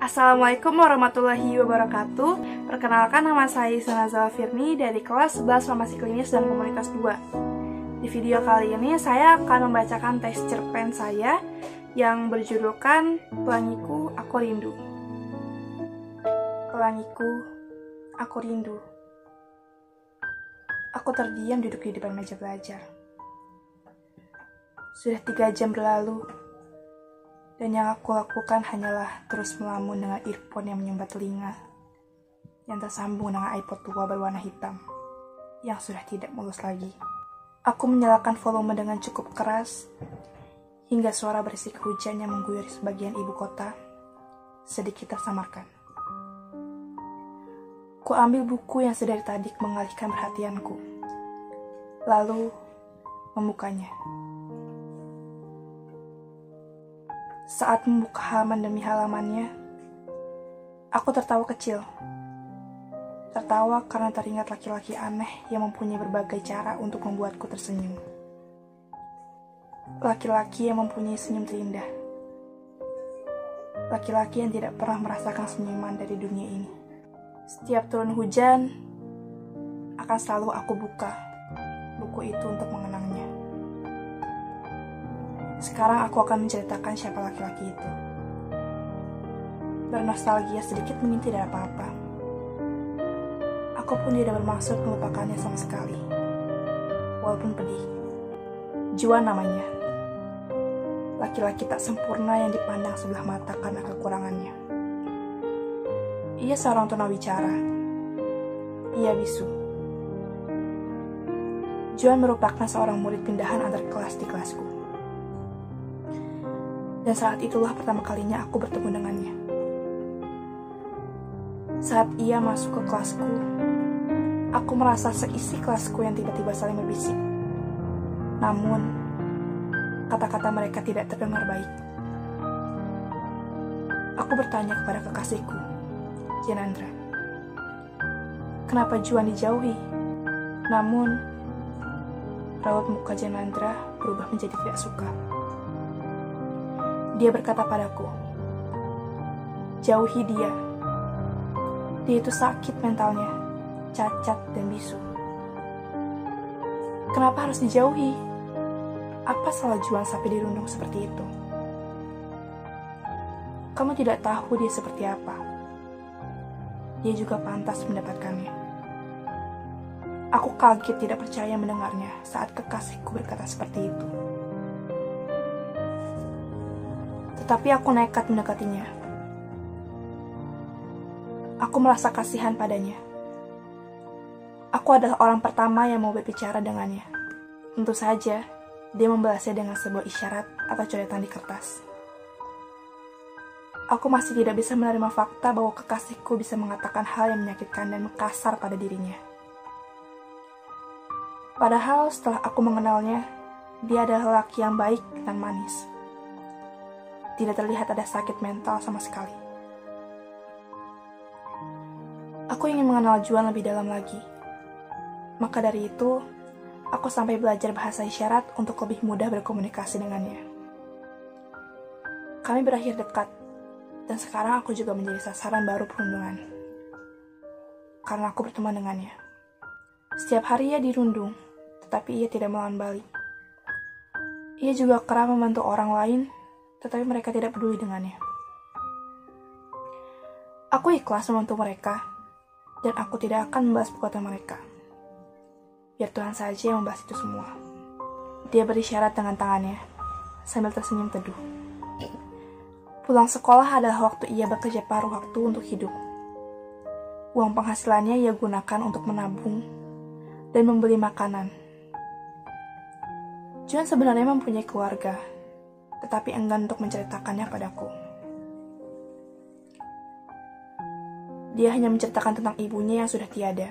Assalamualaikum warahmatullahi wabarakatuh. Perkenalkan, nama saya Sanazal Firni dari kelas 11 Farmasi Klinis dan Komunitas 2. Di video kali ini saya akan membacakan teks cerpen saya yang berjudulkan Pelangiku Aku Rindu. Pelangiku Aku Rindu. Aku terdiam duduk di depan meja belajar. Sudah 3 jam berlalu, dan yang aku lakukan hanyalah terus melamun dengan earphone yang menyumbat telinga, yang tersambung dengan iPod tua berwarna hitam, yang sudah tidak mulus lagi. Aku menyalakan volume dengan cukup keras, hingga suara berisik hujan yang mengguyur sebagian ibu kota sedikit tersamarkan. Ku ambil buku yang sedari tadi mengalihkan perhatianku, lalu membukanya. Saat membuka halaman demi halamannya, aku tertawa kecil. Tertawa karena teringat laki-laki aneh yang mempunyai berbagai cara untuk membuatku tersenyum. Laki-laki yang mempunyai senyum terindah. Laki-laki yang tidak pernah merasakan senyuman dari dunia ini. Setiap turun hujan, akan selalu aku buka buku itu untuk mengenangnya. Sekarang aku akan menceritakan siapa laki-laki itu. Bernostalgia sedikit mungkin tidak apa-apa. Aku pun tidak bermaksud melupakannya sama sekali. Walaupun pedih. Juan namanya. Laki-laki tak sempurna yang dipandang sebelah mata karena kekurangannya. Ia seorang tunawicara. Ia bisu. Juan merupakan seorang murid pindahan antar kelas di kelasku. Dan saat itulah pertama kalinya aku bertemu dengannya. Saat ia masuk ke kelasku, aku merasa seisi kelasku yang tiba-tiba saling berbisik. Namun, kata-kata mereka tidak terdengar baik. Aku bertanya kepada kekasihku, Janandra, kenapa Juan dijauhi? Namun, raut muka Janandra berubah menjadi tidak suka. Dia berkata padaku, jauhi dia. Dia itu sakit mentalnya, cacat dan bisu. Kenapa harus dijauhi? Apa salah Juan sampai dirundung seperti itu? Kamu tidak tahu dia seperti apa. Dia juga pantas mendapatkannya. Aku kaget tidak percaya mendengarnya saat kekasihku berkata seperti itu. Tetapi aku nekat mendekatinya. Aku merasa kasihan padanya. Aku adalah orang pertama yang mau berbicara dengannya. Tentu saja, dia membalasnya dengan sebuah isyarat atau coretan di kertas. Aku masih tidak bisa menerima fakta bahwa kekasihku bisa mengatakan hal yang menyakitkan dan kasar pada dirinya. Padahal setelah aku mengenalnya, dia adalah lelaki yang baik dan manis. Tidak terlihat ada sakit mental sama sekali. Aku ingin mengenal Juan lebih dalam lagi. Maka dari itu, aku sampai belajar bahasa isyarat untuk lebih mudah berkomunikasi dengannya. Kami berakhir dekat, dan sekarang aku juga menjadi sasaran baru perundungan. Karena aku berteman dengannya. Setiap hari ia dirundung, tetapi ia tidak melawan balik. Ia juga kerap membantu orang lain, tetapi mereka tidak peduli dengannya. Aku ikhlas membantu mereka, dan aku tidak akan membalas perbuatan mereka. Biar Tuhan saja yang membahas itu semua. Dia berisyarat dengan tangannya, sambil tersenyum teduh. Pulang sekolah adalah waktu ia bekerja paruh waktu untuk hidup. Uang penghasilannya ia gunakan untuk menabung dan membeli makanan. Juan sebenarnya mempunyai keluarga, tetapi enggan untuk menceritakannya padaku. Dia hanya menceritakan tentang ibunya yang sudah tiada.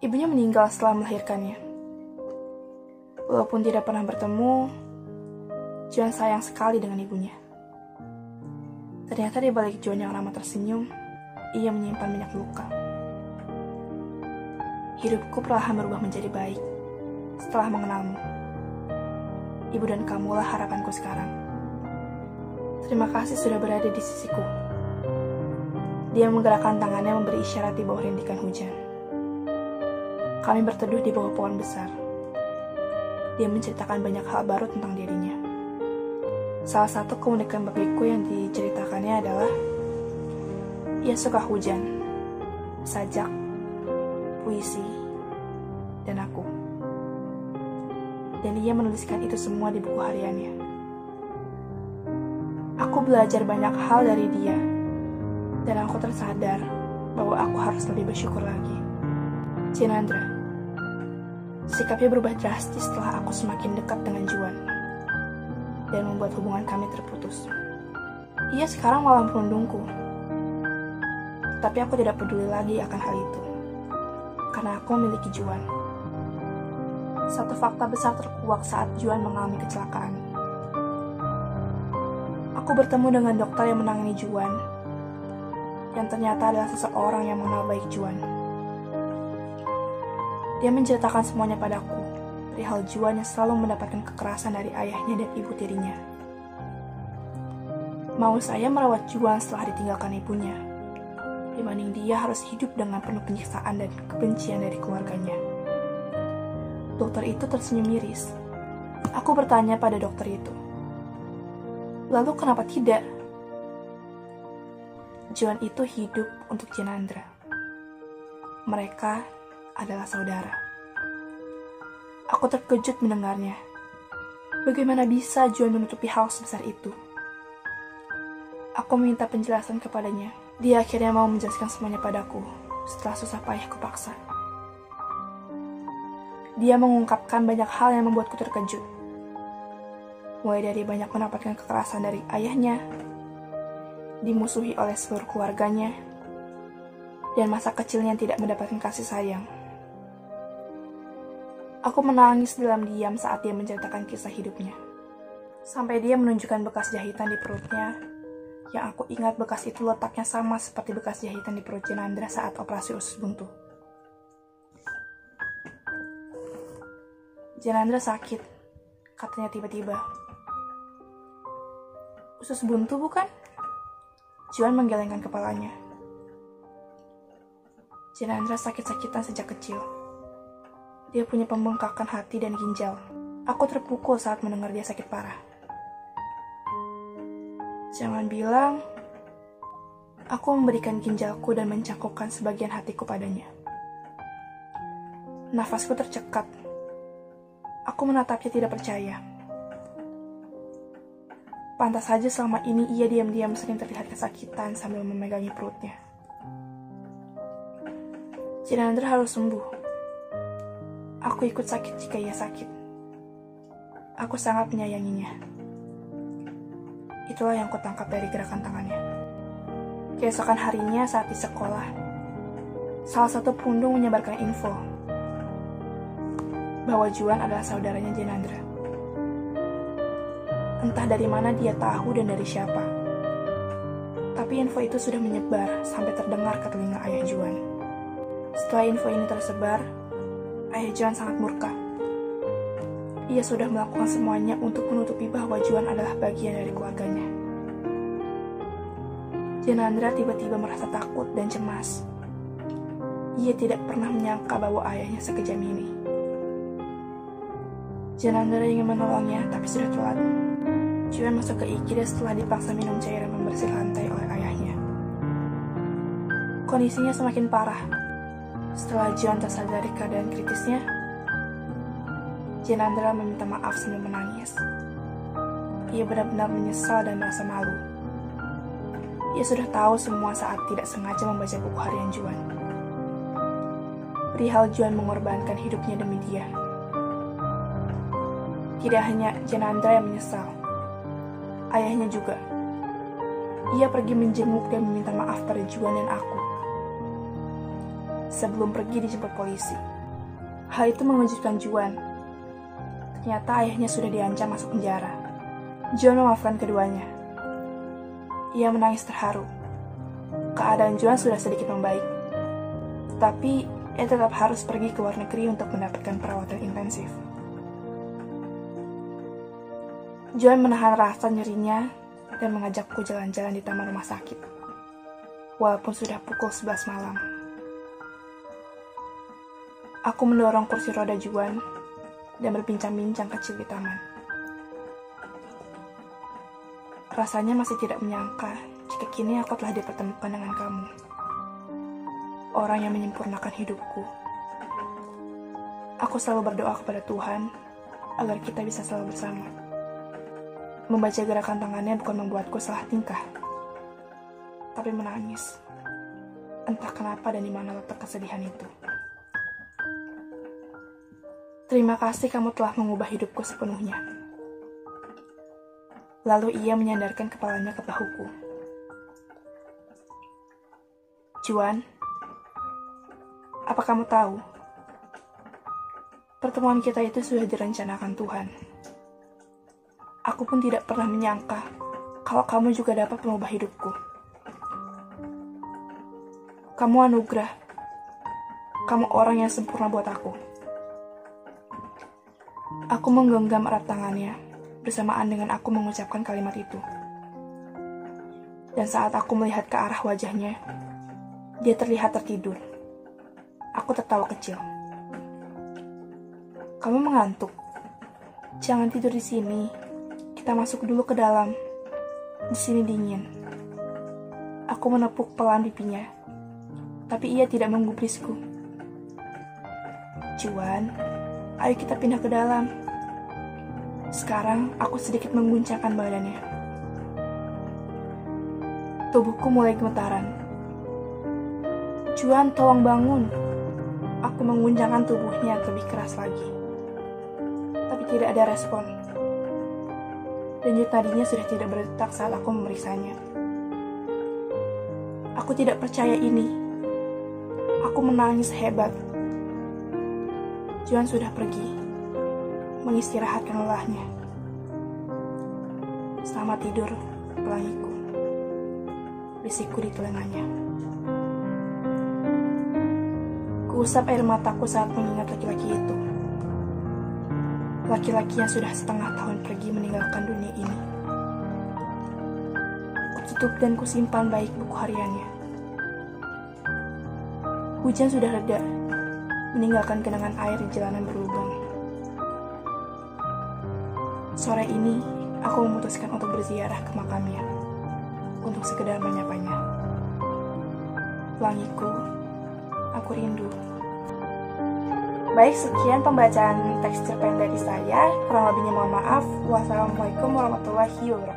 Ibunya meninggal setelah melahirkannya. Walaupun tidak pernah bertemu, Juan sayang sekali dengan ibunya. Ternyata di balik Juan yang ramah tersenyum, ia menyimpan banyak luka. Hidupku perlahan berubah menjadi baik setelah mengenalmu. Ibu dan kamulah harapanku sekarang. Terima kasih sudah berada di sisiku. Dia menggerakkan tangannya memberi isyarat di bawah rintikan hujan. Kami berteduh di bawah pohon besar. Dia menceritakan banyak hal baru tentang dirinya. Salah satu keunikan bagiku yang diceritakannya adalah ia suka hujan, sajak, puisi, dan aku. Dan ia menuliskan itu semua di buku hariannya. Aku belajar banyak hal dari dia, dan aku tersadar bahwa aku harus lebih bersyukur lagi. Jenandra, sikapnya berubah drastis setelah aku semakin dekat dengan Juan, dan membuat hubungan kami terputus. Ia sekarang malah merundungku, tapi aku tidak peduli lagi akan hal itu, karena aku memiliki Juan. Satu fakta besar terkuak saat Juan mengalami kecelakaan. Aku bertemu dengan dokter yang menangani Juan, yang ternyata adalah seseorang yang mengenal baik Juan. Dia menceritakan semuanya padaku, perihal Juan yang selalu mendapatkan kekerasan dari ayahnya dan ibu tirinya. Mau saya merawat Juan setelah ditinggalkan ibunya, dibanding dia harus hidup dengan penuh penyiksaan dan kebencian dari keluarganya. Dokter itu tersenyum miris. Aku bertanya pada dokter itu, lalu kenapa tidak? Juan itu hidup untuk Jenandra. Mereka adalah saudara. Aku terkejut mendengarnya. Bagaimana bisa Juan menutupi hal sebesar itu? Aku meminta penjelasan kepadanya. Dia akhirnya mau menjelaskan semuanya padaku setelah susah payah kupaksa. Dia mengungkapkan banyak hal yang membuatku terkejut. Mulai dari banyak mendapatkan kekerasan dari ayahnya, dimusuhi oleh seluruh keluarganya, dan masa kecilnya tidak mendapatkan kasih sayang. Aku menangis dalam diam saat dia menceritakan kisah hidupnya. Sampai dia menunjukkan bekas jahitan di perutnya, yang aku ingat bekas itu letaknya sama seperti bekas jahitan di perut Jenandra saat operasi usus buntu. Jenandra sakit, katanya tiba-tiba. Usus buntu bukan? Juan menggelengkan kepalanya. Jenandra sakit-sakitan sejak kecil. Dia punya pembengkakan hati dan ginjal. Aku terpukul saat mendengar dia sakit parah. Jangan bilang, aku memberikan ginjalku dan mencangkukkan sebagian hatiku padanya. Nafasku tercekat. Aku menatapnya tidak percaya. Pantas saja selama ini ia diam-diam sering terlihat kesakitan sambil memegangi perutnya. Jenandra harus sembuh. Aku ikut sakit jika ia sakit. Aku sangat menyayanginya. Itulah yang kutangkap dari gerakan tangannya. Keesokan harinya saat di sekolah, salah satu pundung menyebarkan info bahwa Juan adalah saudaranya Jenandra. Entah dari mana dia tahu dan dari siapa. Tapi info itu sudah menyebar sampai terdengar ke telinga ayah Juan. Setelah info ini tersebar, ayah Juan sangat murka. Ia sudah melakukan semuanya untuk menutupi bahwa Juan adalah bagian dari keluarganya. Jenandra tiba-tiba merasa takut dan cemas. Ia tidak pernah menyangka bahwa ayahnya sekejam ini. Jenandra ingin menolongnya, tapi sudah telat. Juan masuk ke IGD setelah dipaksa minum cairan pembersih lantai oleh ayahnya. Kondisinya semakin parah. Setelah Juan tersadari keadaan kritisnya, Jenandra meminta maaf sambil menangis. Ia benar-benar menyesal dan merasa malu. Ia sudah tahu semua saat tidak sengaja membaca buku harian Juan. Perihal Juan mengorbankan hidupnya demi dia. Tidak hanya Jenandra yang menyesal, ayahnya juga. Ia pergi menjenguk dan meminta maaf pada Juan dan aku. Sebelum pergi dijemput polisi. Hal itu mengejutkan Juan. Ternyata ayahnya sudah diancam masuk penjara. Juan memaafkan keduanya. Ia menangis terharu. Keadaan Juan sudah sedikit membaik. Tetapi ia tetap harus pergi ke luar negeri untuk mendapatkan perawatan intensif. Juan menahan rasa nyerinya dan mengajakku jalan-jalan di taman rumah sakit. walaupun sudah pukul 11 malam. Aku mendorong kursi roda Juan dan berbincang-bincang kecil di taman. Rasanya masih tidak menyangka jika kini aku telah dipertemukan dengan kamu, orang yang menyempurnakan hidupku. Aku selalu berdoa kepada Tuhan agar kita bisa selalu bersama. Membaca gerakan tangannya bukan membuatku salah tingkah, tapi menangis. Entah kenapa dan di mana letak kesedihan itu. Terima kasih kamu telah mengubah hidupku sepenuhnya. Lalu ia menyandarkan kepalanya ke bahuku. Juan, apa kamu tahu? Pertemuan kita itu sudah direncanakan Tuhan. Aku pun tidak pernah menyangka kalau kamu juga dapat mengubah hidupku. Kamu anugerah. Kamu orang yang sempurna buat aku. Aku menggenggam erat tangannya bersamaan dengan aku mengucapkan kalimat itu. Dan saat aku melihat ke arah wajahnya, dia terlihat tertidur. Aku tertawa kecil. Kamu mengantuk? Jangan tidur di sini. Kita masuk dulu ke dalam. Di sini dingin. Aku menepuk pelan pipinya, tapi ia tidak menggubrisku. Juan, ayo kita pindah ke dalam. Sekarang aku sedikit mengguncangkan badannya. Tubuhku mulai gemetaran. Juan, tolong bangun. Aku mengguncangkan tubuhnya lebih keras lagi. Tapi tidak ada respon. Denyut nadinya sudah tidak berdetak saat aku memeriksanya. Aku tidak percaya ini. Aku menangis hebat. Juan sudah pergi, mengistirahatkan lelahnya. Selamat tidur, pelangiku. Bisikku di telinganya. Kuusap air mataku saat mengingat laki-laki itu. Laki-laki yang sudah setengah tahun pergi meninggalkan dunia ini. Kututup dan kusimpan baik buku hariannya. Hujan sudah reda, meninggalkan genangan air di jalanan berlubang. Sore ini, aku memutuskan untuk berziarah ke makamnya, untuk sekedar menyapanya. Pelangiku, aku rindu. Baik, sekian pembacaan teks cerpen dari saya. Kurang lebihnya mohon maaf. Wassalamualaikum warahmatullahi wabarakatuh.